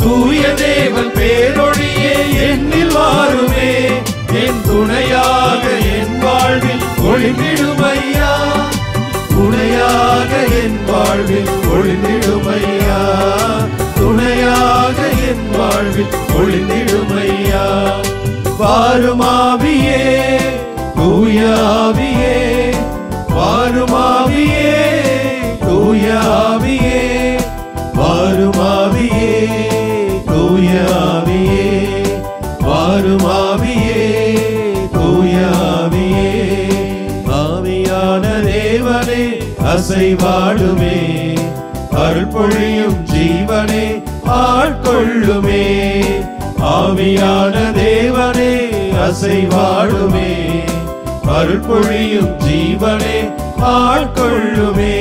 தூய தேவன் பேரொழியே என்னில் வாருமே, என் துணையாக என் வாழ்வில் ஒளிந்திடுமையா, துணையாக என் வாழ்வில் ஒளிந்திடுமையா, துணையாக என் வாழ்வில் ஒளிந்திடுமையா. வாருமாவியே தூய ஆவியே, வாருமாவியே தூய ஆவியே, வாருமாவியே தூய ஆவியே, வாருமாவியே தூய ஆவியே. ஆவியான தேவனே அசைவாடுமே, அருள் பொழியும் ஜீவனே ஆட்கொள்ளுமே. ஆவியான தேவனே அசைவாடுமே, அருள் பொழியும் ஜீவனே ஆட்கொள்ளுமே.